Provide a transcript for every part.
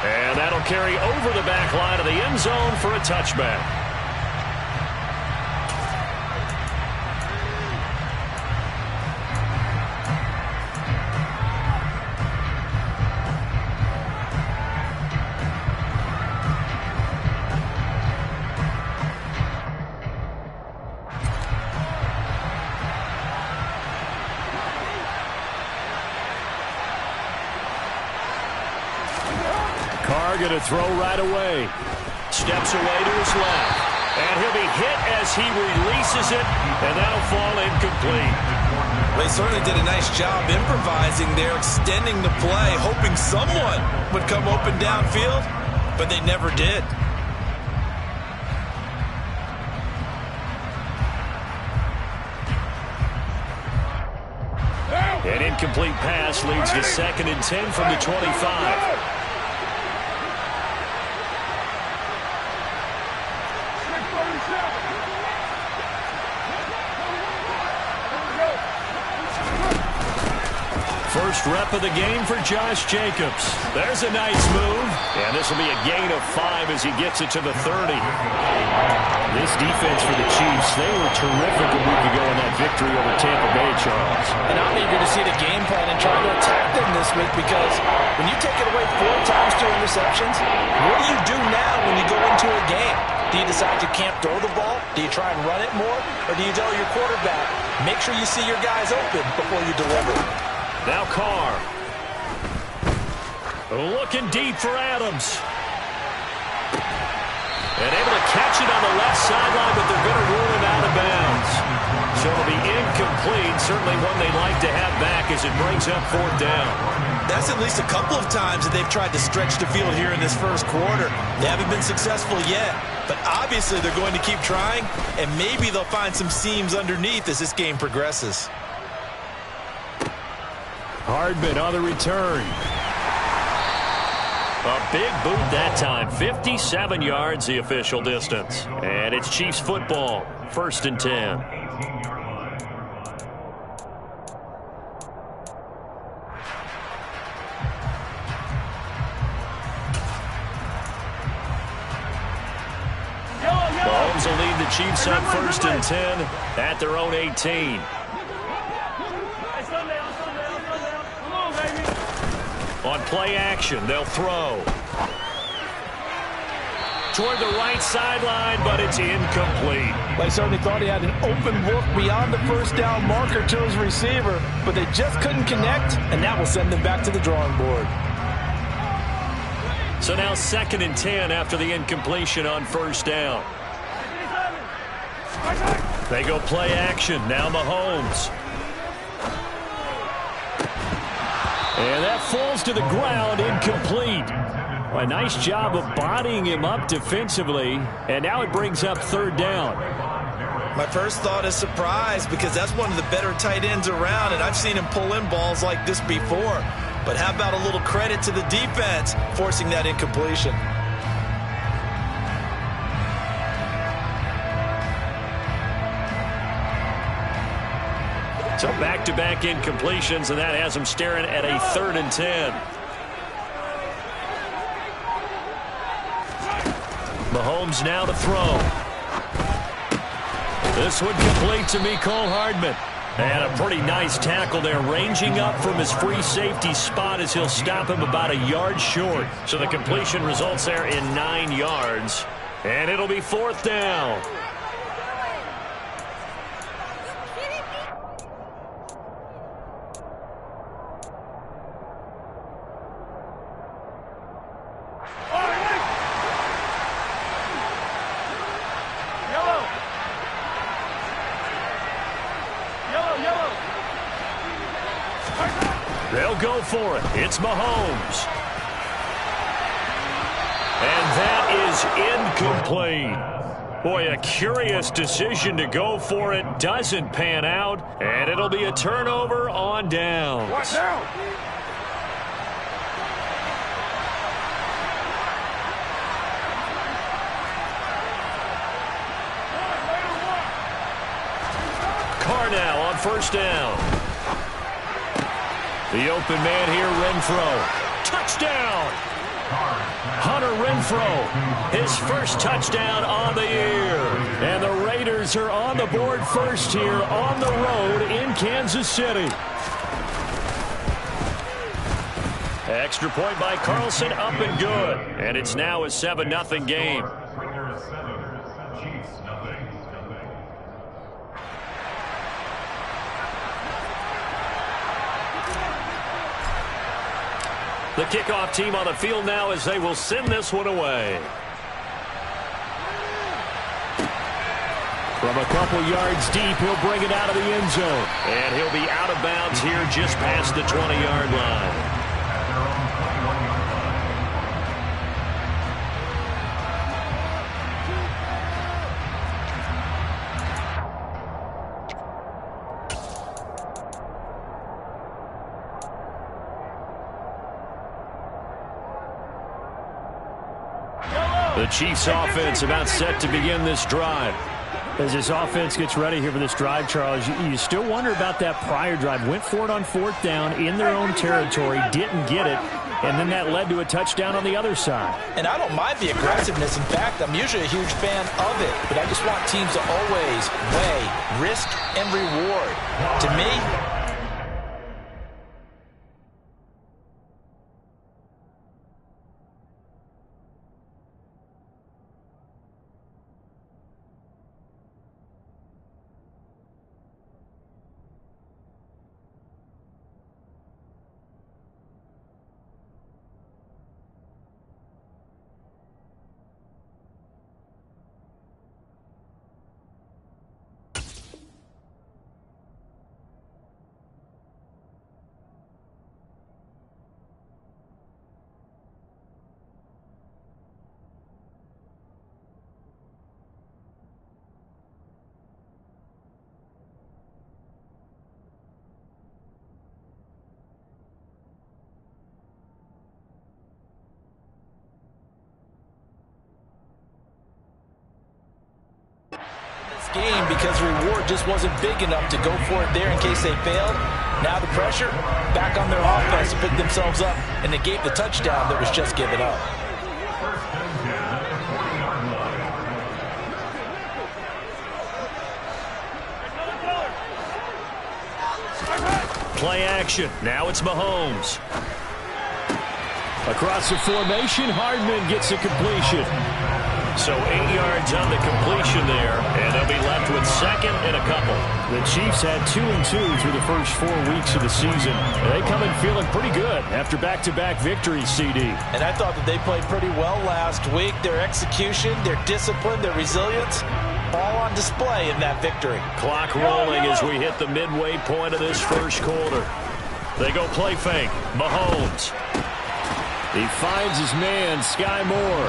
And that'll carry over the back line of the end zone for a touchback. Going to throw right away. Steps away to his left. And he'll be hit as he releases it. And that'll fall incomplete. They certainly did a nice job improvising there, extending the play, hoping someone would come open downfield, but they never did. An incomplete pass leads to 2nd and 10 from the 25. First rep of the game for Josh Jacobs. There's a nice move. And this will be a gain of 5 as he gets it to the 30. This defense for the Chiefs, they were terrific a week ago in that victory over Tampa Bay, Charles. And I'm eager to see the game plan and try to attack them this week, because when you take it away 4 times to interceptions, what do you do now when you go into a game? Do you decide you can't throw the ball? Do you try and run it more? Or do you tell your quarterback, make sure you see your guys open before you deliver? Now Carr. Looking deep for Adams. And able to catch it on the left sideline, but they're going to rule him out of bounds. So it'll be incomplete. Certainly one they'd like to have back as it brings up 4th down. That's at least a couple of times that they've tried to stretch the field here in this first quarter. They haven't been successful yet, but obviously they're going to keep trying, and maybe they'll find some seams underneath as this game progresses. Hardman on the return. A big boot that time. 57 yards the official distance. And it's Chiefs football. 1st and 10. Mahomes will lead the Chiefs on 1st and 10 at their own 18. On play action, they'll throw. Toward the right sideline, but it's incomplete. They certainly thought he had an open look beyond the 1st down marker to his receiver, but they just couldn't connect, and that will send them back to the drawing board. So now 2nd and 10 after the incompletion on 1st down. They go play action. Now Mahomes. And that falls to the ground, incomplete. A nice job of bodying him up defensively, and now it brings up 3rd down. My first thought is surprise, because that's one of the better tight ends around, and I've seen him pull in balls like this before. But how about a little credit to the defense forcing that incompletion? So back-to-back incompletions, and that has them staring at a 3rd and 10. Mahomes now to throw. This one complete to Mecole Hardman. And a pretty nice tackle there, ranging up from his free safety spot as he'll stop him about a yard short. So the completion results there in 9 yards. And it'll be 4th down. They'll go for it. It's Mahomes. And that is incomplete. Boy, a curious decision to go for it. Doesn't pan out. And it'll be a turnover on downs. Watch out! Carr now on 1st down. The open man here, Renfro. Touchdown! Renfro, his first touchdown on the year. And the Raiders are on the board first here on the road in Kansas City. Extra point by Carlson, up and good. And it's now a 7-0 game. The kickoff team on the field now as they will send this one away. From a couple yards deep, he'll bring it out of the end zone. And he'll be out of bounds here just past the 20-yard line. The Chiefs offense about set to begin this drive. As this offense gets ready here for this drive, Charles, you still wonder about that prior drive. Went for it on 4th down in their own territory, didn't get it, and then that led to a touchdown on the other side. And I don't mind the aggressiveness. In fact, I'm usually a huge fan of it, but I just want teams to always weigh risk and reward. To me, game because the reward just wasn't big enough to go for it there in case they failed. Now the pressure back on their offense to pick themselves up and negate the touchdown that was just given up. Play action. Now it's Mahomes. Across the formation, Hardman gets a completion. So 8 yards on the completion there, and they'll be left with second and a couple. The Chiefs had 2-2 through the first 4 weeks of the season. They come in feeling pretty good after back-to-back victories, CD. And I thought that they played pretty well last week. Their execution, their discipline, their resilience, all on display in that victory. Clock rolling as we hit the midway point of this first quarter. They go play fake. Mahomes. He finds his man, Sky Moore.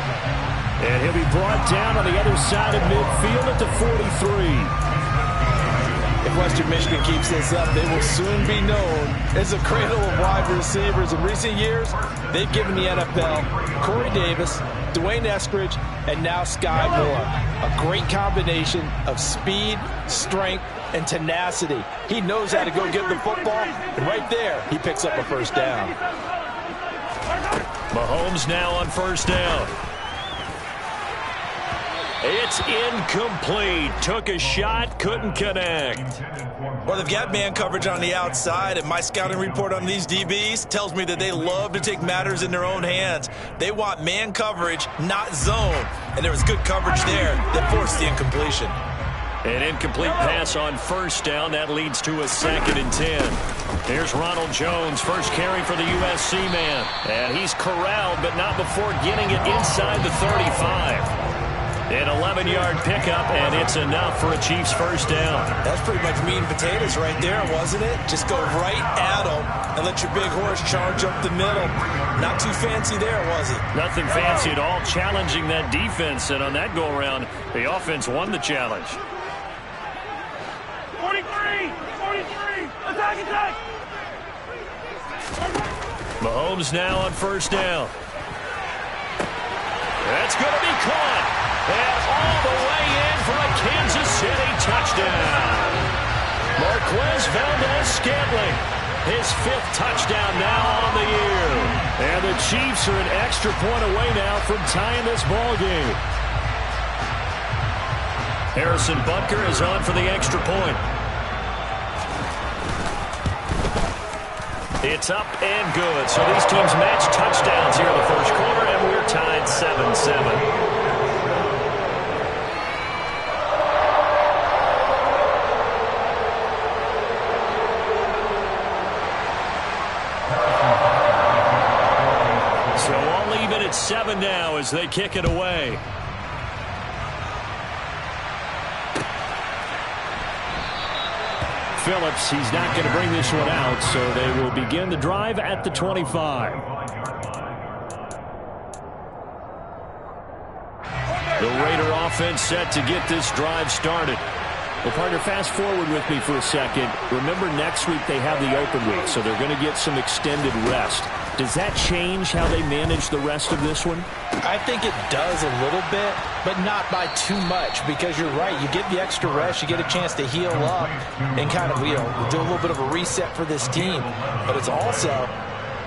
And he'll be brought down on the other side of midfield at the 43. If Western Michigan keeps this up, they will soon be known as a cradle of wide receivers. In recent years, they've given the NFL Corey Davis, Dwayne Eskridge, and now Sky Moore. A great combination of speed, strength, and tenacity. He knows how to go get the football, and right there, he picks up a first down. Mahomes now on first down. It's incomplete. Took a shot, couldn't connect. Well, they've got man coverage on the outside, and my scouting report on these DBs tells me that they love to take matters in their own hands. They want man coverage, not zone. And there was good coverage there that forced the incompletion. An incomplete pass on first down. That leads to a 2nd and 10. Here's Ronald Jones, first carry for the USC man. And he's corralled, but not before getting it inside the 35. An 11-yard pickup, and it's enough for a Chiefs first down. That's pretty much meat and potatoes right there, wasn't it? Just go right at them and let your big horse charge up the middle. Not too fancy there, was it? Nothing fancy at all, challenging that defense. And on that go-around, the offense won the challenge. 43! Attack! Mahomes now on first down. That's going to be caught. And all the way in for a Kansas City touchdown. Marquez Valdez-Scantling, his 5th touchdown now on the year. And the Chiefs are an extra point away now from tying this ball game. Harrison Butker is on for the extra point. It's up and good. So these teams match touchdowns here in the first quarter, and we're tied 7-7. So all even at 7 now as they kick it away. Phillips, he's not going to bring this one out, so they will begin the drive at the 25. The Raider offense set to get this drive started. Well, partner, fast forward with me for a second. Remember, next week they have the open week, so they're going to get some extended rest. Does that change how they manage the rest of this one? I think it does a little bit, but not by too much, because you're right. You get the extra rest, you get a chance to heal up and kind of, do a little bit of a reset for this team. But it's also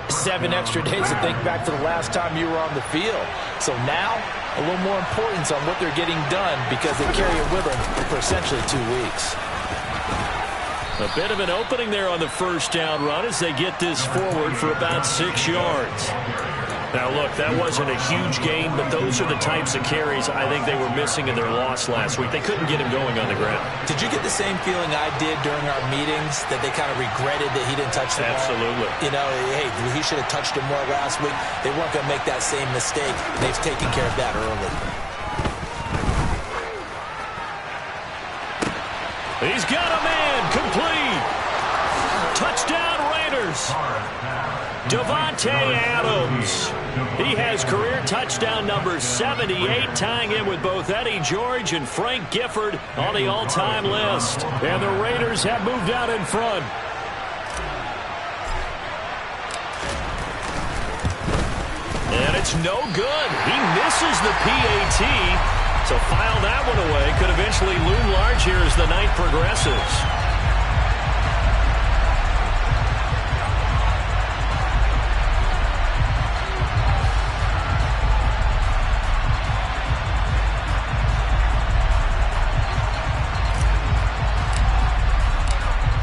7 extra days to think back to the last time you were on the field. So now, a little more importance on what they're getting done because they carry it with them for essentially 2 weeks. A bit of an opening there on the first down run as they get this forward for about 6 yards. Now, look, that wasn't a huge gain, but those are the types of carries I think they were missing in their loss last week. They couldn't get him going on the ground. Did you get the same feeling I did during our meetings, that they kind of regretted that he didn't touch the ball? Absolutely. Hey, he should have touched him more last week. They weren't going to make that same mistake. They've taken care of that early. He's got a man complete. Touchdown Raiders. Davante Adams. He has career touchdown number 78, tying him with both Eddie George and Frank Gifford on the all-time list. And the Raiders have moved out in front. And it's no good. He misses the PAT. So file that one away. Could eventually loom large here as the night progresses.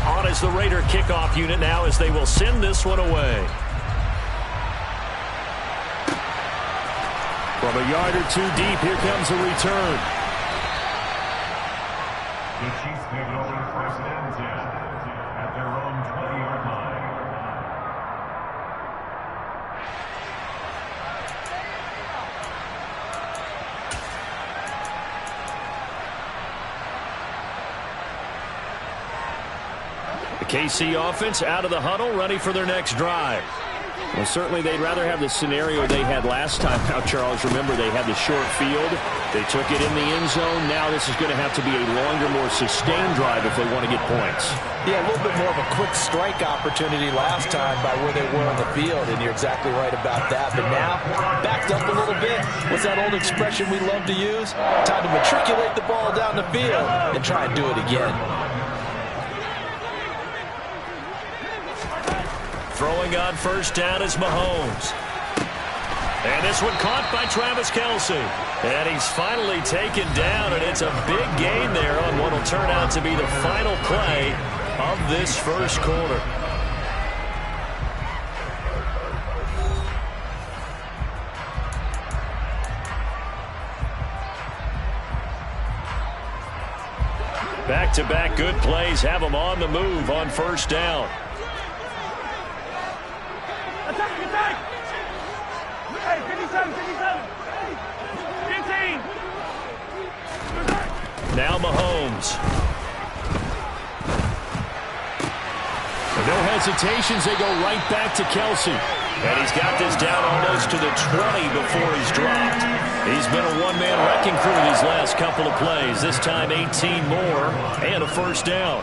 On is the Raider kickoff unit now as they will send this one away. From a yard or 2 deep, here comes a return. The Chiefs take it over 1st and 10 at their own 20-yard line. The KC offense out of the huddle, ready for their next drive. Well, certainly they'd rather have the scenario they had last time out, Charles. Remember, they had the short field. They took it in the end zone. Now this is going to have to be a longer, more sustained drive if they want to get points. Yeah, a little bit more of a quick strike opportunity last time by where they were on the field, and you're exactly right about that. But now, backed up a little bit. What's that old expression we love to use? Time to matriculate the ball down the field and try and do it again. Throwing on first down is Mahomes. And this one caught by Travis Kelce. And he's finally taken down, and it's a big gain there on what will turn out to be the final play of this first quarter. Back-to-back good plays have them on the move on first down. Attack! Hey, 57, 15. Now Mahomes. No hesitations. They go right back to Kelce. And he's got this down almost to the 20 before he's dropped. He's been a one-man wrecking crew these last couple of plays. This time 18 more and a first down.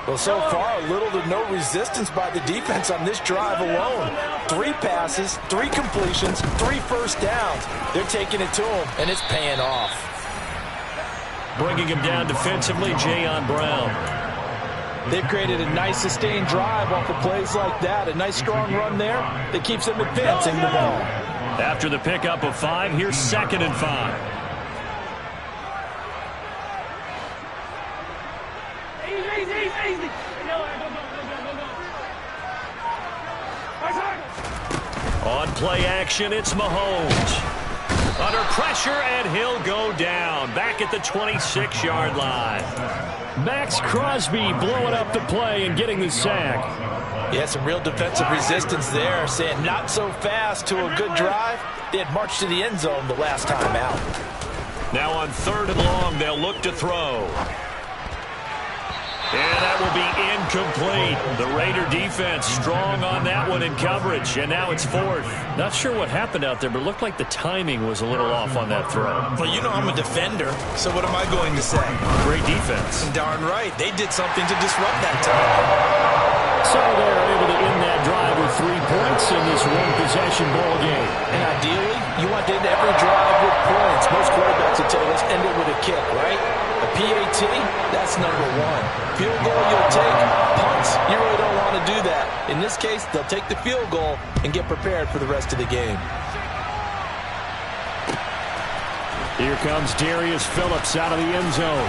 Well, so far, little to no resistance by the defense on this drive alone. 3 passes, 3 completions, 3 first downs. They're taking it to him, and it's paying off. Bringing him down defensively, Jayon Brown. They've created a nice sustained drive off of plays like that. A nice strong run there that keeps them advancing the ball. After the pickup of 5, here's 2nd and 5. On play action, it's Mahomes. Under pressure, and he'll go down. Back at the 26-yard line. Max Crosby blowing up the play and getting the sack. Yeah, some real defensive resistance there, saying not so fast to a good drive. They had marched to the end zone the last time out. Now on 3rd and long, they'll look to throw. And that will be incomplete. The Raider defense strong on that one in coverage. And now it's 4th. Not sure what happened out there, but it looked like the timing was a little off on that throw. Well, you know I'm a defender, so what am I going to say? Great defense. Darn right. They did something to disrupt that time. So they're able to end that drive with 3 points in this one-possession ball game. And ideally, you want to end every drive with points. Most quarterbacks would tell you, let's end it with a kick, right? A PAT, that's number 1. Field goal you'll take. Punts, you really don't want to do that. In this case, they'll take the field goal and get prepared for the rest of the game. Here comes Darius Phillips out of the end zone.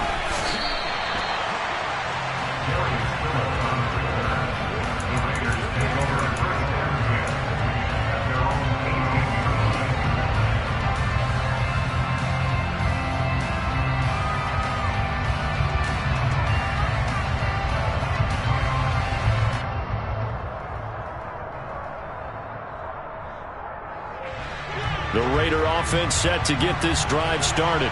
The Raider offense set to get this drive started.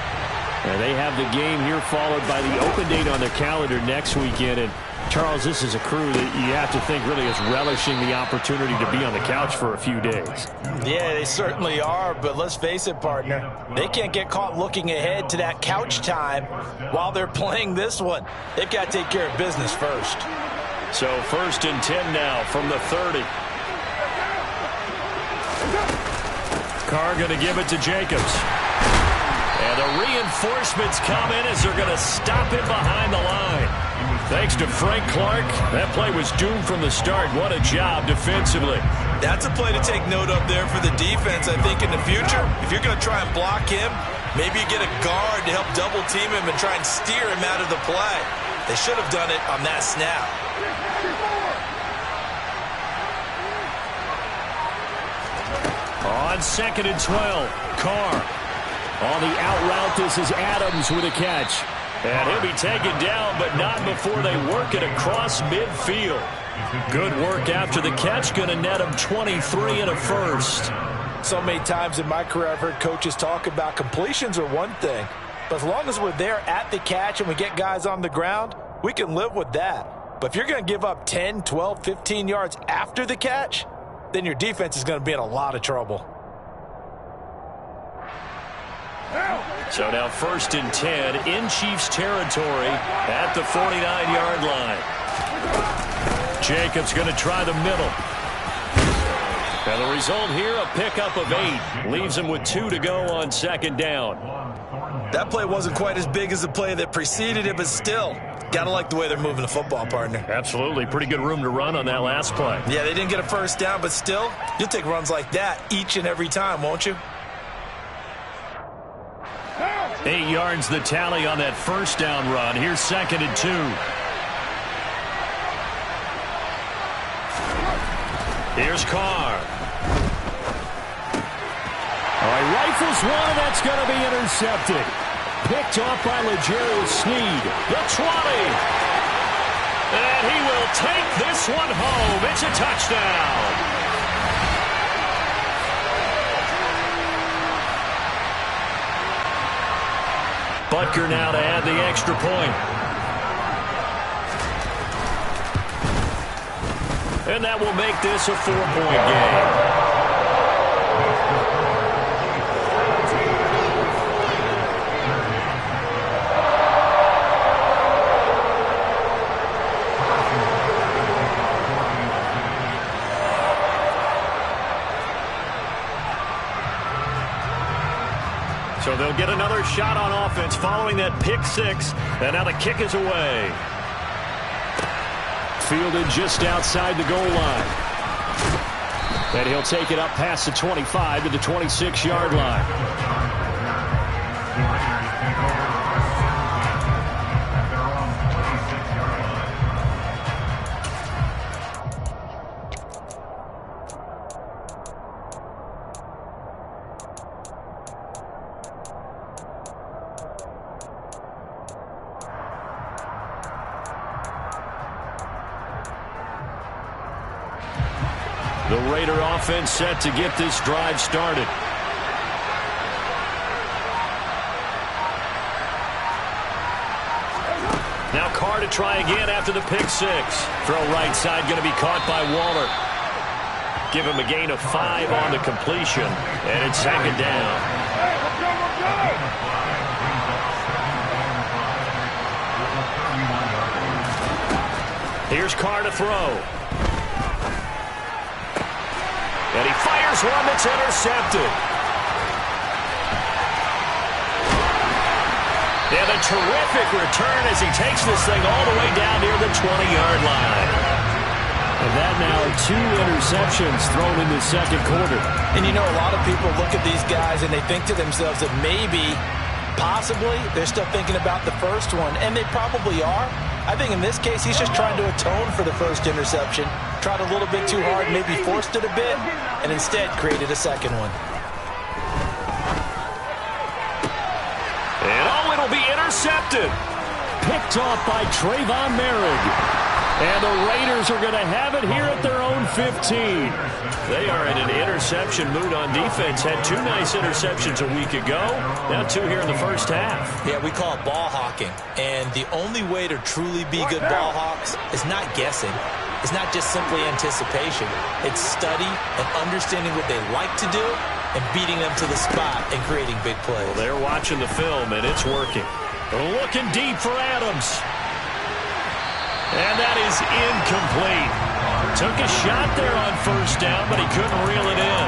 And they have the game here followed by the open date on their calendar next weekend. And, Charles, this is a crew that you have to think really is relishing the opportunity to be on the couch for a few days. Yeah, they certainly are, but let's face it, partner. They can't get caught looking ahead to that couch time while they're playing this one. They've got to take care of business first. So 1st and 10 now from the 30. Carr going to give it to Jacobs. And the reinforcements come in as they're going to stop him behind the line. Thanks to Frank Clark, that play was doomed from the start. What a job defensively. That's a play to take note of there for the defense, I think, in the future. If you're going to try and block him, maybe you get a guard to help double-team him and try and steer him out of the play. They should have done it on that snap. On 2nd and 12, Carr. On the out route, this is Adams with a catch. And he'll be taken down, but not before they work it across midfield. Good work after the catch, going to net him 23 and a first. So many times in my career I've heard coaches talk about completions are one thing. But as long as we're there at the catch and we get guys on the ground, we can live with that. But if you're going to give up 10, 12, 15 yards after the catch, then your defense is going to be in a lot of trouble. So now 1st and 10 in Chiefs territory at the 49-yard line. Jacobs going to try the middle. And the result here, a pickup of 8. Leaves him with 2 to go on 2nd down. That play wasn't quite as big as the play that preceded it, but still, got to like the way they're moving the football, partner. Absolutely. Pretty good room to run on that last play. Yeah, they didn't get a first down, but still, you'll take runs like that each and every time, won't you? 8 yards the tally on that first down run. Here's 2nd and 2. Here's Carr. All right, rifles one, that's going to be intercepted. Picked off by L'Jarius Sneed. The 20. And he will take this one home. It's a touchdown. Butker now to add the extra point. And that will make this a 4-point game. So they'll get another shot on offense following that pick 6. And now the kick is away. fielded just outside the goal line. And he'll take it up past the 25 to the 26-yard line. The Raider offense set to get this drive started. Now Carr to try again after the pick six. Throw right side going to be caught by Waller. Give him a gain of 5 on the completion, and it's second down. Here's Carr to throw. And he fires one that's intercepted. And a terrific return as he takes this thing all the way down near the 20-yard line. And that now 2 interceptions thrown in the second quarter. And you know, a lot of people look at these guys and they think to themselves that maybe, possibly, they're still thinking about the first one. And they probably are. I think in this case, he's just trying to atone for the first interception. Tried a little bit too hard, maybe forced it a bit, and instead created a second one. And oh, it'll be intercepted. Picked off by Trayvon Merrick. And the Raiders are going to have it here at their own 15. They are in an interception mood on defense. Had 2 nice interceptions a week ago. Now 2 here in the first half. Yeah, we call it ball hawking. And the only way to truly be good ball hawks is not guessing. It's not just simply anticipation. It's study and understanding what they like to do and beating them to the spot and creating big plays. Well, they're watching the film, and it's working. Looking deep for Adams. And that is incomplete. Took a shot there on first down, but he couldn't reel it in.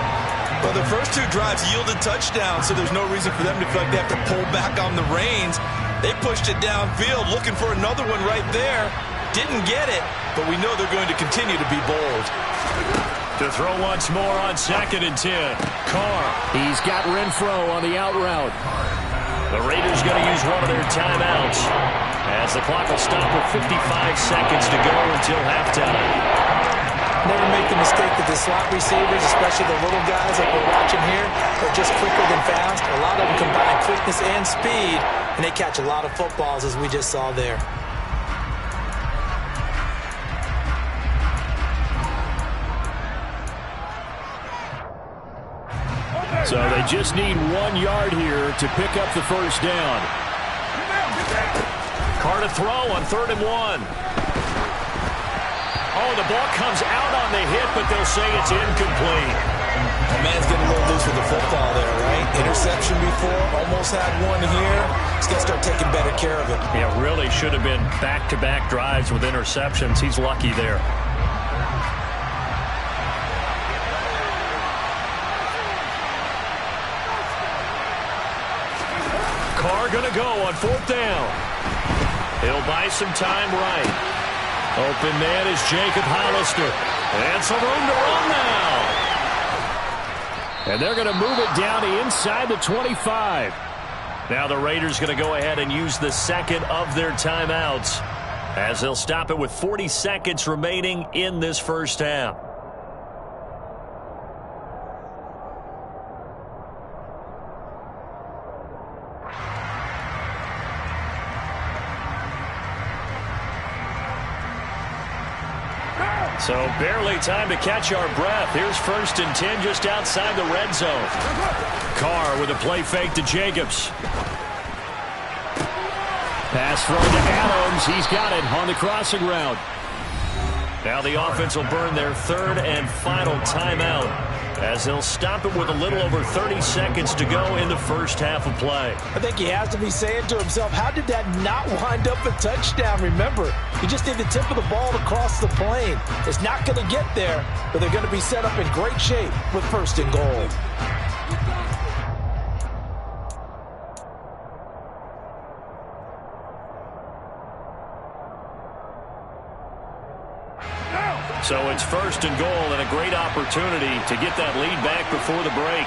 Well, the first 2 drives yielded touchdowns, so there's no reason for them to feel like they have to pull back on the reins. They pushed it downfield, looking for another one right there. Didn't get it, but we know they're going to continue to be bold. To throw once more on 2nd and 10. Carr. He's got Renfro on the out route. The Raiders going to use one of their timeouts as the clock will stop with 55 seconds to go until halftime. Never make the mistake that the slot receivers, especially the little guys like we're watching here, are just quicker than fast. A lot of them combine quickness and speed, and they catch a lot of footballs, as we just saw there. So they just need 1 yard here to pick up the first down. Carr to throw on 3rd and 1. Oh, the ball comes out on the hit, but they'll say it's incomplete. The man's getting a little loose with the football there, right? Interception before, almost had one here. He's got to start taking better care of it. Yeah, really should have been back-to-back drives with interceptions. He's lucky there. Carr going to go on 4th down. He'll buy some time right. Open man is Jacob Hollister. And some room to run now. And they're going to move it down to inside the 25. Now the Raiders going to go ahead and use the second of their timeouts as they'll stop it with 40 seconds remaining in this first half. So barely time to catch our breath. Here's 1st and 10 just outside the red zone. Carr with a play fake to Jacobs. Pass throw to Adams. He's got it on the crossing route. Now the offense will burn their 3rd and final timeout as they'll stop it with a little over 30 seconds to go in the first half of play. I think he has to be saying to himself, how did that not wind up a touchdown? Remember, you just need the tip of the ball to cross the plane. It's not going to get there, but they're going to be set up in great shape with 1st and goal. So it's 1st and goal and a great opportunity to get that lead back before the break.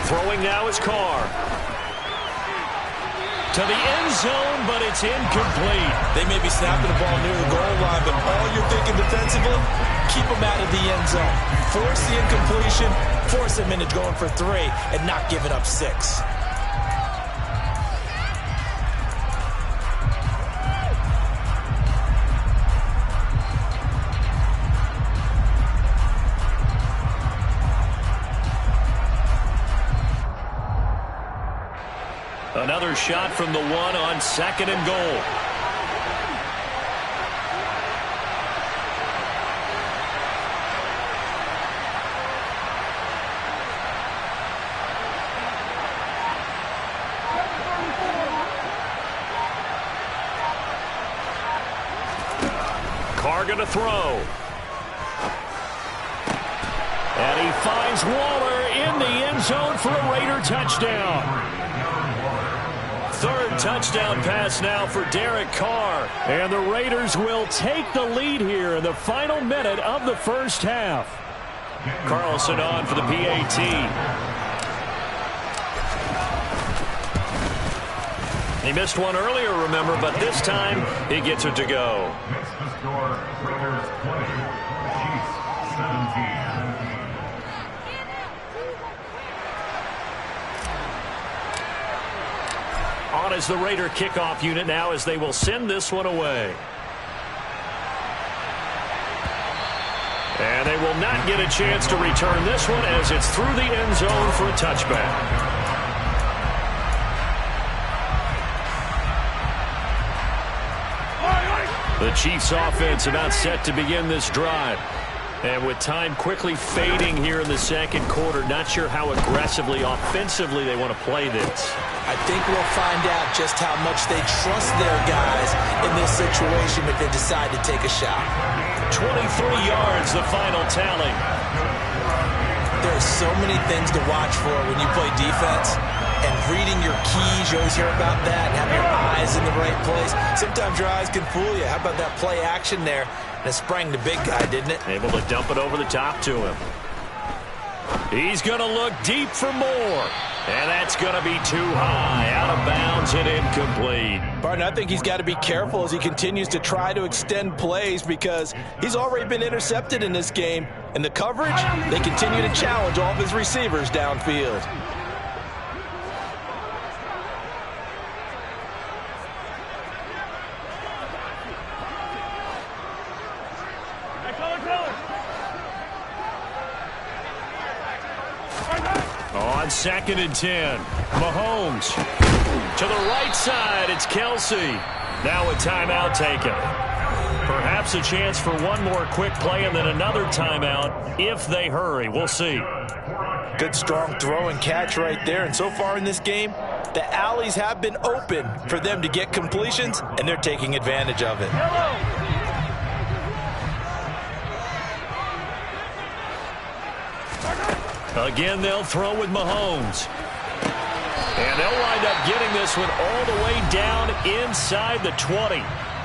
Throwing now is Carr. To the end zone, but it's incomplete. They may be snapping the ball near the goal line, but all you're thinking defensively, keep them out of the end zone. Force the incompletion, force them into going for 3, and not giving up 6. Another shot from the 1 on 2nd and goal. Carr going to throw. And he finds Waller in the end zone for a Raider touchdown. 3rd touchdown pass now for Derek Carr. And the Raiders will take the lead here in the final minute of the first half. Carlson on for the PAT. He missed one earlier, remember, but this time he gets it to go. Makes the score Raiders 20, Chiefs 17. On as the Raider kickoff unit now as they will send this one away. And they will not get a chance to return this one as it's through the end zone for a touchback. The Chiefs offense about set to begin this drive. And with time quickly fading here in the second quarter, not sure how aggressively, offensively they want to play this. I think we'll find out just how much they trust their guys in this situation if they decide to take a shot. 23 yards, the final tally. There's so many things to watch for when you play defense. And reading your keys, you always hear about that, and having your eyes in the right place. Sometimes your eyes can fool you. How about that play action there? And it sprang the big guy, didn't it? Able to dump it over the top to him. He's going to look deep for more. And that's going to be too high, out of bounds and incomplete. Barton, I think he's got to be careful as he continues to try to extend plays because he's already been intercepted in this game. And the coverage, they continue to challenge all of his receivers downfield. On 2nd and 10, Mahomes to the right side. It's Kelsey. Now a timeout taken. Perhaps a chance for one more quick play and then another timeout if they hurry. We'll see. Good strong throw and catch right there. And so far in this game, the alleys have been open for them to get completions, and they're taking advantage of it. Again, they'll throw with Mahomes. And they'll wind up getting this one all the way down inside the 20.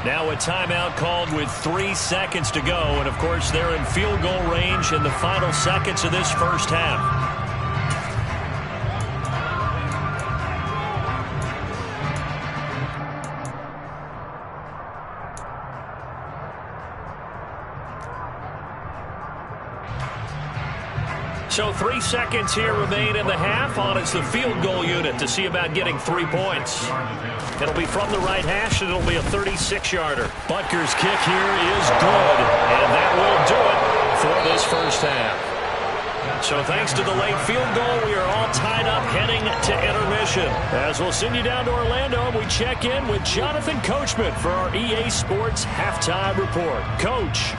Now a timeout called with 3 seconds to go. And, of course, they're in field goal range in the final seconds of this first half. So 3 seconds here remain in the half. On it's the field goal unit to see about getting 3 points. It'll be from the right hash, and it'll be a 36-yarder. Butker's kick here is good, and that will do it for this first half. So thanks to the late field goal, we are all tied up heading to intermission. As we'll send you down to Orlando, we check in with Jonathan Coachman for our EA Sports Halftime Report. Coach.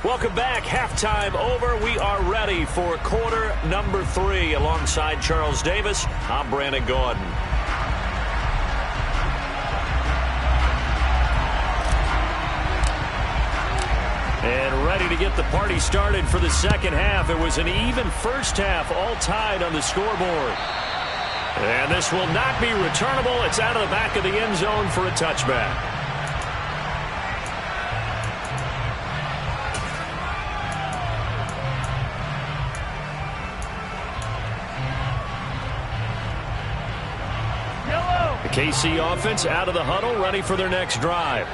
Welcome back. Halftime over. We are ready for quarter number 3. Alongside Charles Davis, I'm Brandon Gordon. ready to get the party started for the second half. It was an even first half, all tied on the scoreboard. And this will not be returnable. It's out of the back of the end zone for a touchback. The KC offense out of the huddle, ready for their next drive.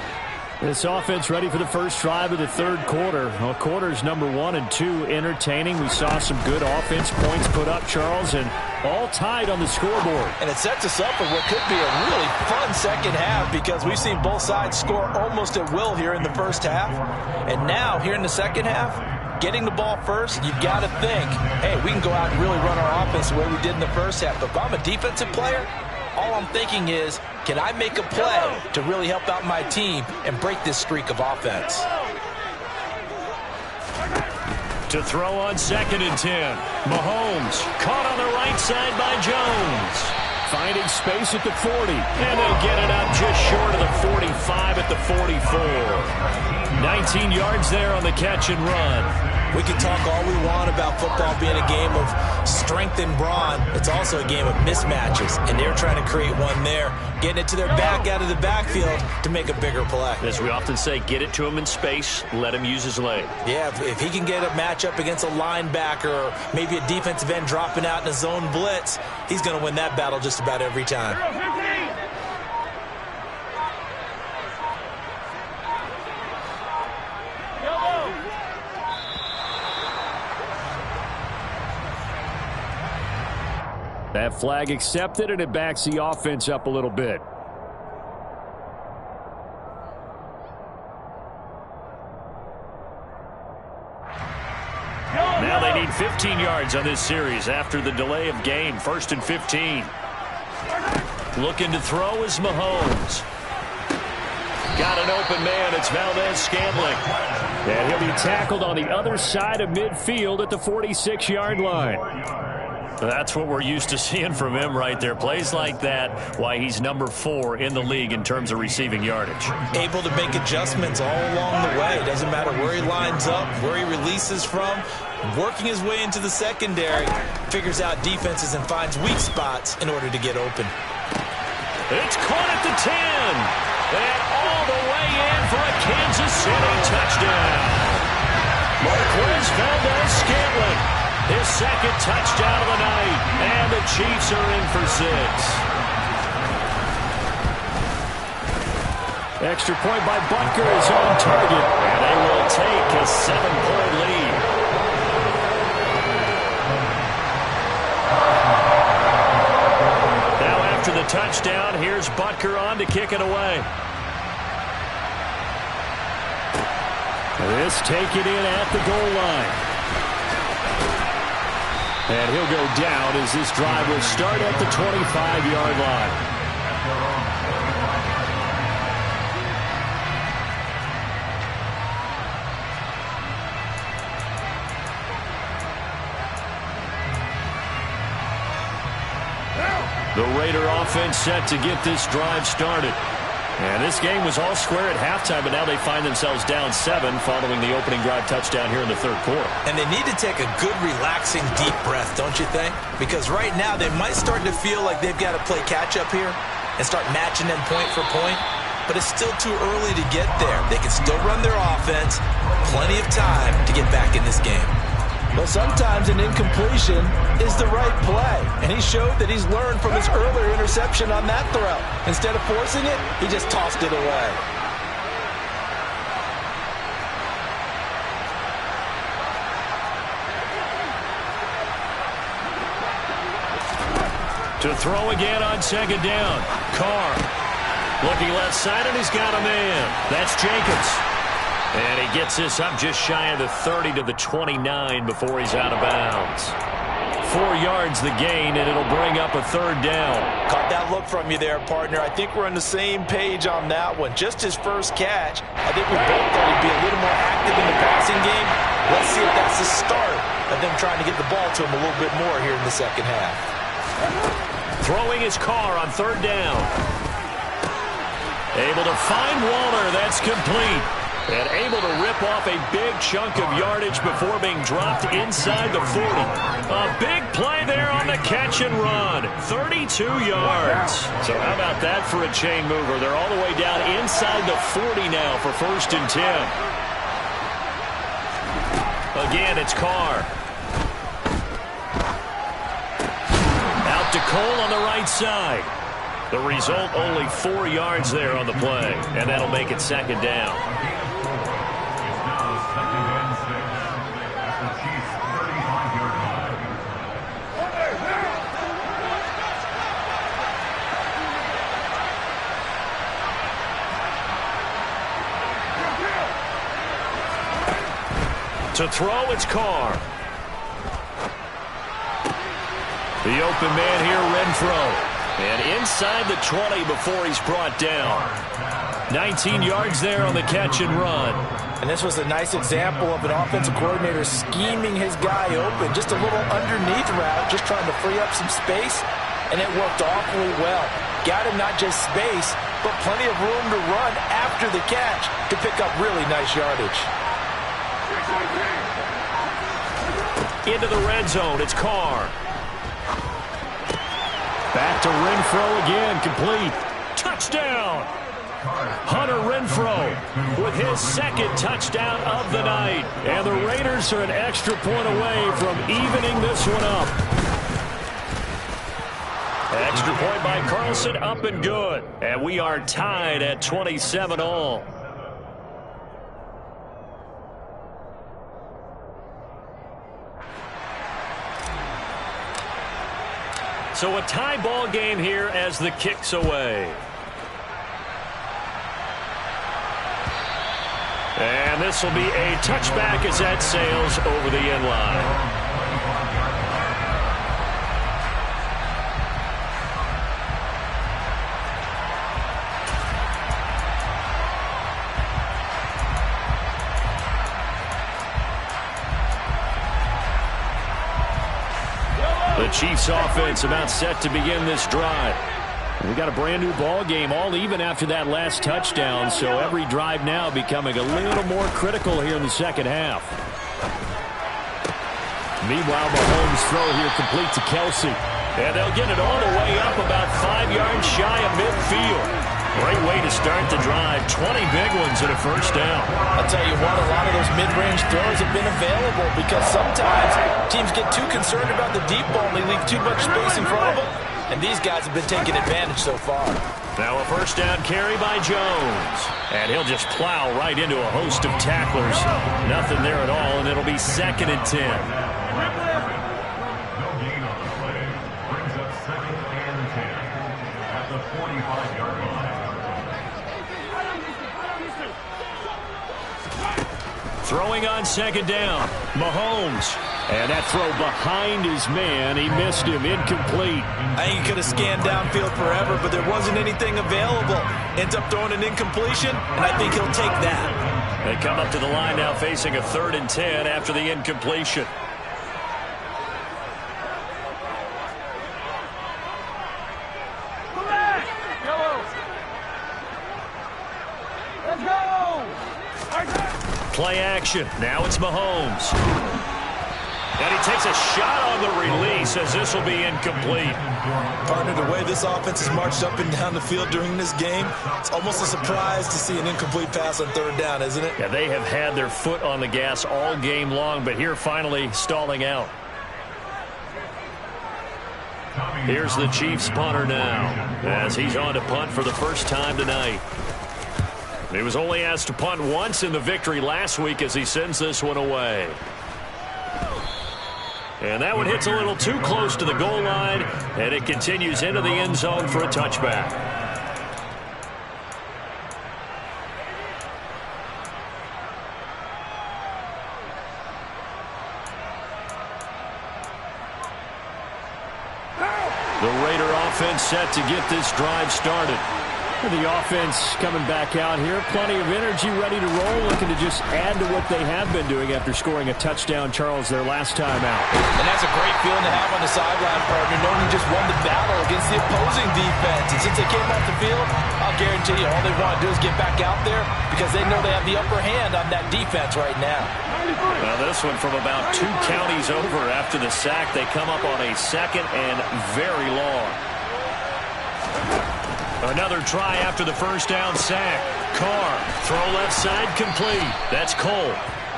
This offense ready for the first drive of the third quarter. Well, quarters number 1 and 2 entertaining. We saw some good offense points put up, Charles, and all tied on the scoreboard. And it sets us up for what could be a really fun second half because we've seen both sides score almost at will here in the first half. And now, here in the second half, getting the ball first, you've got to think, hey, we can go out and really run our offense the way we did in the first half. But if I'm a defensive player, all I'm thinking is, can I make a play to really help out my team and break this streak of offense? To throw on 2nd and 10. Mahomes caught on the right side by Jones. Finding space at the 40. And they'll get it up just short of the 45 at the 44. 19 yards there on the catch and run. We can talk all we want about football being a game of strength and brawn. It's also a game of mismatches, and they're trying to create one there, getting it to their back out of the backfield to make a bigger play. As we often say, get it to him in space, let him use his leg. Yeah, if he can get a matchup against a linebacker or maybe a defensive end dropping out in a zone blitz, he's going to win that battle just about every time. That flag accepted, and it backs the offense up a little bit. Now they need 15 yards on this series after the delay of game. 1st and 15. Looking to throw is Mahomes. Got an open man. It's Valdez-Scantling. And he'll be tackled on the other side of midfield at the 46-yard line. That's what we're used to seeing from him right there. Plays like that, why he's number 4 in the league in terms of receiving yardage. Able to make adjustments all along the way. Doesn't matter where he lines up, where he releases from. Working his way into the secondary, figures out defenses and finds weak spots in order to get open. It's caught at the 10. And all the way in for a Kansas City touchdown. Marquez Valdez-Scantling. His second touchdown of the night, and the Chiefs are in for 6. Extra point by Butker is on target, and they will take a 7-point lead. Now after the touchdown, here's Butker on to kick it away. This take it in at the goal line. And he'll go down as this drive will start at the 25-yard line. The Raider offense set to get this drive started. And this game was all square at halftime, but now they find themselves down 7 following the opening drive touchdown here in the third quarter. And they need to take a good, relaxing, deep breath, don't you think? Because right now they might start to feel like they've got to play catch-up here and start matching them point for point. But it's still too early to get there. They can still run their offense. Plenty of time to get back in this game. Well, sometimes an incompletion is the right play. And he showed that he's learned from his earlier interception on that throw. Instead of forcing it, he just tossed it away. To throw again on 2nd down. Carr looking left side, and he's got a man. That's Jacobs. And he gets this up just shy of the 30 to the 29 before he's out of bounds. 4 yards the gain, and it'll bring up a 3rd down. Caught that look from you there, partner. I think we're on the same page on that one. Just his first catch, I think we both thought he'd be a little more active in the passing game. Let's see if that's the start of them trying to get the ball to him a little bit more here in the second half. Throwing his Carr on 3rd down. Able to find Waller. That's complete. And able to rip off a big chunk of yardage before being dropped inside the 40. A big play there on the catch and run. 32 yards. So how about that for a chain mover? They're all the way down inside the 40 now for 1st and 10. Again, it's Carr. Out to Cole on the right side. The result, only 4 yards there on the play. And that'll make it 2nd down. To throw, it's Carr. The open man here, Renfro. And inside the 20 before he's brought down. 19 yards there on the catch and run. And this was a nice example of an offensive coordinator scheming his guy open. Just a little underneath route, just trying to free up some space. And it worked awfully well. Got him not just space, but plenty of room to run after the catch to pick up really nice yardage. Into the red zone, it's Carr. Back to Renfro again, complete. Touchdown! Hunter Renfro with his 2nd touchdown of the night. And the Raiders are an extra point away from evening this one up. Extra point by Carlson, up and good. And we are tied at 27 all. So a tie ball game here as the kick's away. And this will be a touchback as that sails over the end line. The Chiefs offense about set to begin this drive. We got a brand new ball game, all even after that last touchdown, so every drive now becoming a little more critical here in the 2nd half. Meanwhile, Mahomes' throw here complete to Kelsey. And they'll get it all the way up about 5 yards shy of midfield. Great way to start the drive. 20 big ones and a 1st down. I'll tell you what, a lot of those mid-range throws have been available because sometimes teams get too concerned about the deep ball and they leave too much space in front of them. And these guys have been taking advantage so far. Now a 1st down carry by Jones. And he'll just plow right into a host of tacklers. Nothing there at all, and it'll be 2nd and 10. No gain on the play. Brings up 2nd and 10 at the 45-yard line. Throwing on 2nd down. Mahomes. And that throw behind his man. He missed him. Incomplete. I think he could have scanned downfield forever, but there wasn't anything available. Ends up throwing an incompletion, and I think he'll take that. They come up to the line now facing a 3rd and 10 after the incompletion. Play action. Now it's Mahomes. And he takes a shot on the release as this will be incomplete. Partner, the way this offense has marched up and down the field during this game, it's almost a surprise to see an incomplete pass on 3rd down, isn't it? Yeah, they have had their foot on the gas all game long, but here finally stalling out. Here's the Chiefs punter now as he's on to punt for the 1st time tonight. He was only asked to punt once in the victory last week as he sends this one away. And that one hits a little too close to the goal line, and it continues into the end zone for a touchback. The Raider offense set to get this drive started. The offense coming back out here. Plenty of energy, ready to roll, looking to just add to what they have been doing after scoring a touchdown, Charles, their last time out. And that's a great feeling to have on the sideline, partner, knowing you just won the battle against the opposing defense. And since they came off the field, I'll guarantee you all they want to do is get back out there because they know they have the upper hand on that defense right now. Well, this one from about 2 counties over after the sack. They come up on a 2nd and very long. Another try after the first down sack. Carr, throw left side complete. That's Cole.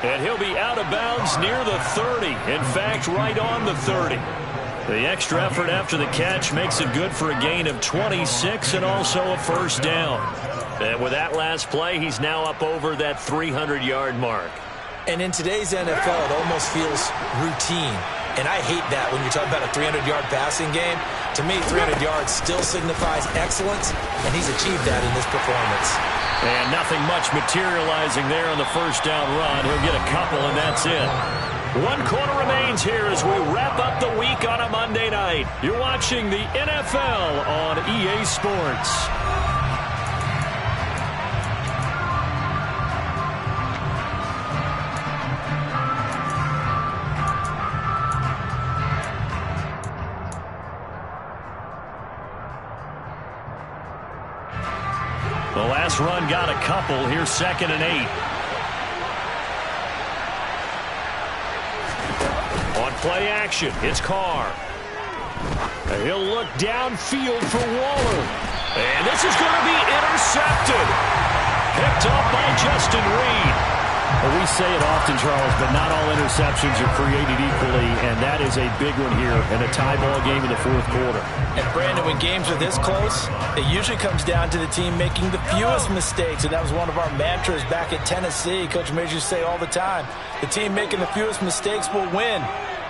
And he'll be out of bounds near the 30. In fact, right on the 30. The extra effort after the catch makes it good for a gain of 26 and also a first down. And with that last play, he's now up over that 300-yard mark. And in today's NFL, it almost feels routine. And I hate that when you're talking about a 300-yard passing game. To me, 300 yards still signifies excellence, and he's achieved that in this performance. And nothing much materializing there on the first down run. He'll get a couple, and that's it. 1 quarter remains here as we wrap up the week on a Monday night. You're watching the NFL on EA Sports. The last run got a couple. Here's 2nd and 8. On play action, it's Carr. He'll look downfield for Waller. And this is going to be intercepted. Picked up by Justin Reed. Well, we say it often, Charles, but not all interceptions are created equally, and that is a big one here in a tie ball game in the 4th quarter. And, Brandon, when games are this close, it usually comes down to the team making the fewest mistakes, and that was one of our mantras back at Tennessee. Coach Major say all the time, the team making the fewest mistakes will win.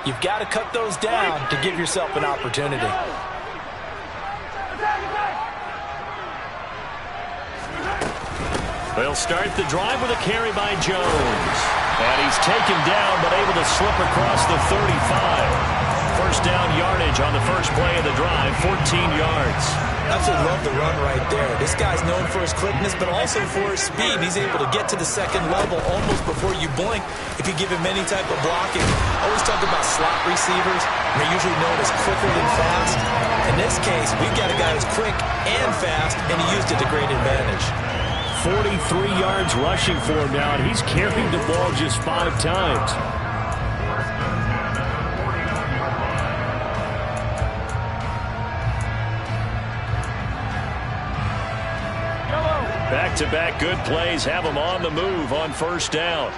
You've got to cut those down to give yourself an opportunity. They'll start the drive with a carry by Jones. And he's taken down but able to slip across the 35. First down yardage on the first play of the drive, 14 yards. Absolutely love the run right there. This guy's known for his quickness, but also for his speed. He's able to get to the 2nd level almost before you blink if you give him any type of blocking. I always talk about slot receivers. They're usually known as quicker than fast. In this case, we've got a guy who's quick and fast, and he used it to great advantage. 43 yards rushing for him now, and he's carried the ball just 5 times. Back-to-back good plays have him on the move on first down.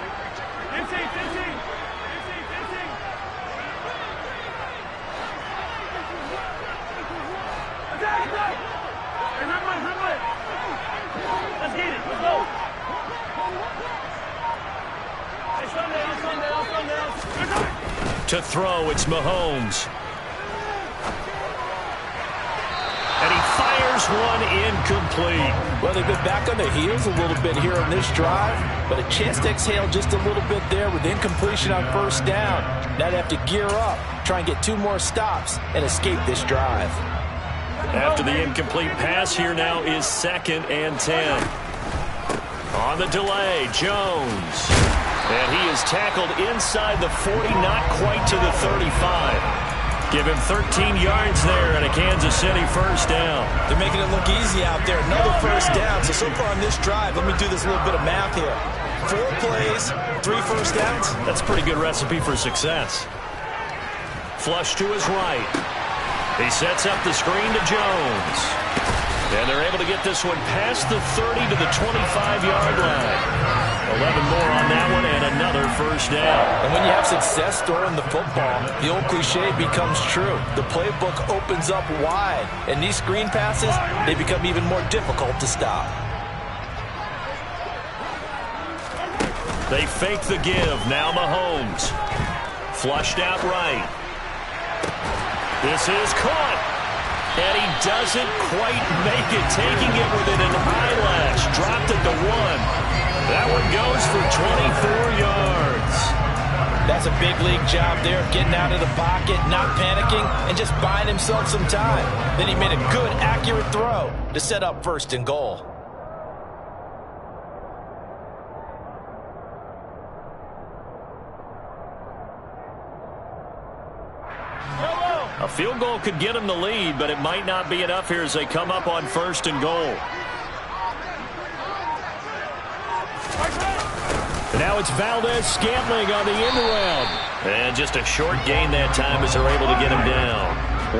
To throw, it's Mahomes. And he fires one incomplete. Well, they've been back on their heels a little bit here on this drive, but a chance to exhale just a little bit there with incompletion on first down. Now they have to gear up, try and get 2 more stops, and escape this drive. After the incomplete pass, here now is 2nd and 10. On the delay, Jones. And he is tackled inside the 40, not quite to the 35. Give him 13 yards there and a Kansas City first down. They're making it look easy out there. Another first down. So far on this drive, let me do this little bit of math here. 4 plays, 3 first downs. That's a pretty good recipe for success. Flush to his right. He sets up the screen to Jones. And they're able to get this one past the 30 to the 25-yard line. 11 more on that one and another first down. And when you have success throwing the football, the old cliche becomes true. The playbook opens up wide, and these screen passes, they become even more difficult to stop. They fake the give. Now Mahomes. Flushed out right. This is caught. And he doesn't quite make it, taking it within an eyelash. Dropped at the 1. That one goes for 24 yards. That's a big league job there of getting out of the pocket, not panicking, and just buying himself some time. Then he made a good, accurate throw to set up 1st and goal. A field goal could get them the lead, but it might not be enough here as they come up on 1st and goal. And now it's Valdez-Scantling on the end around. And just a short gain that time as they're able to get him down.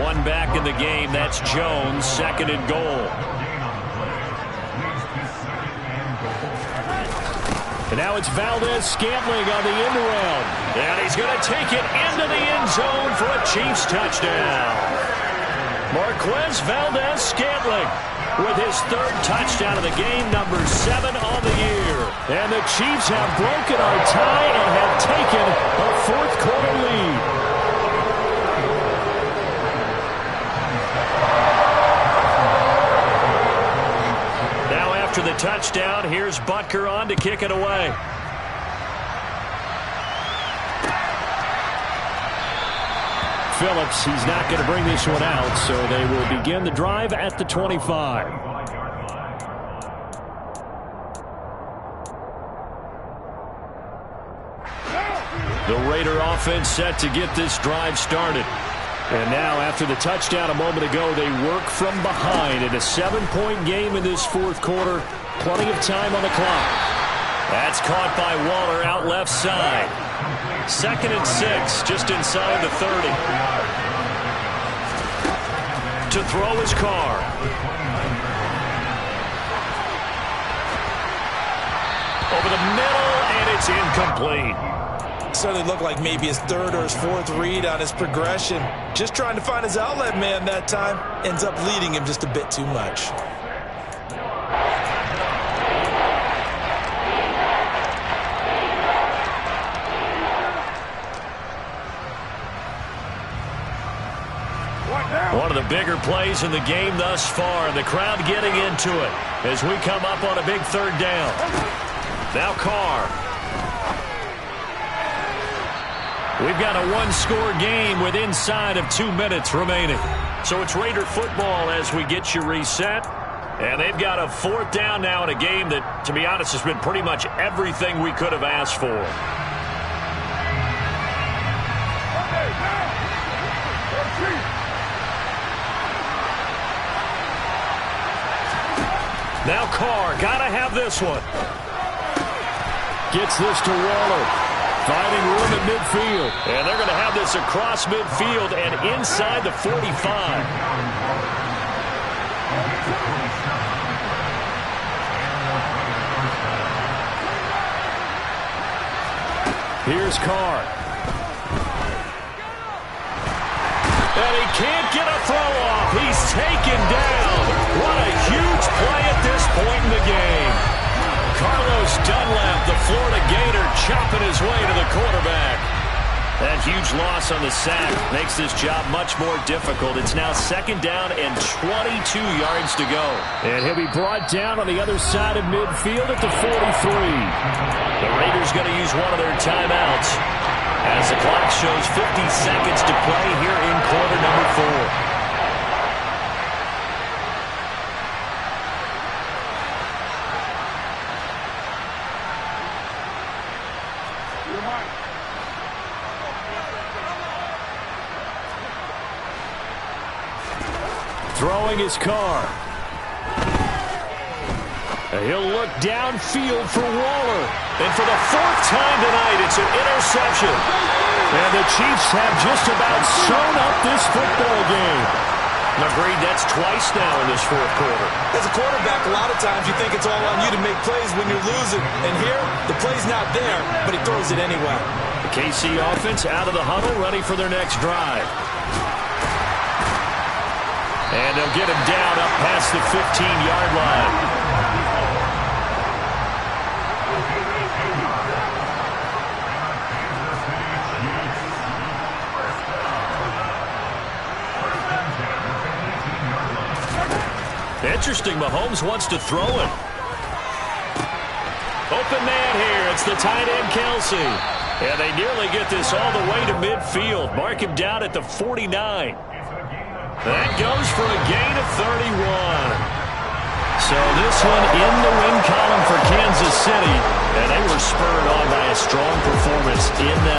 One back in the game. That's Jones, 2nd and goal. And now it's Valdez-Scantling on the end around. And he's going to take it into the end zone for a Chiefs touchdown. Marquez Valdez-Scantling with his 3rd touchdown of the game, number 7 on the year. And the Chiefs have broken our tie and have taken a 4th quarter lead. Now after the touchdown, here's Butker on to kick it away. Phillips, he's not going to bring this one out, so they will begin the drive at the 25. The Raider offense set to get this drive started. And now, after the touchdown a moment ago, they work from behind in a 7-point game in this 4th quarter. Plenty of time on the clock. That's caught by Waller out left side. 2nd and 6, just inside the 30. To throw his Carr. Over the middle, and it's incomplete. Certainly looked like maybe his 3rd or his 4th read on his progression. Just trying to find his outlet man that time. Ends up leading him just a bit too much. One of the bigger plays in the game thus far, and the crowd getting into it as we come up on a big 3rd down. Now Carr. We've got a 1-score game with inside of 2 minutes remaining. So it's Raider football as we get you reset. And they've got a 4th down now in a game that, to be honest, has been pretty much everything we could have asked for. Now Carr, gotta have this one. Gets this to Waller. Finding room at midfield. And they're going to have this across midfield and inside the 45. Here's Carr. And he can't get a throw off. He's taken down. What a huge play at this point in the game. Carlos Dunlap, the Florida Gator, chopping his way to the quarterback. That huge loss on the sack makes this job much more difficult. It's now 2nd down and 22 yards to go. And he'll be brought down on the other side of midfield at the 43. The Raiders going to use one of their timeouts as the clock shows 50 seconds to play here in quarter number 4. Throwing his Carr. He'll look downfield for Waller. And for the 4th time tonight, it's an interception. And the Chiefs have just about sewn up this football game. Agreed, that's twice now in this 4th quarter. As a quarterback, a lot of times you think it's all on you to make plays when you're losing. And here, the play's not there, but he throws it anyway. The KC offense out of the huddle, ready for their next drive. And they'll get him down up past the 15-yard line. Interesting, Mahomes wants to throw it. Open man here. It's the tight end, Kelsey. And they nearly get this all the way to midfield. Mark him down at the 49. That goes for a gain of 31. So this one in the win column for Kansas City. And they were spurred on by a strong performance in that.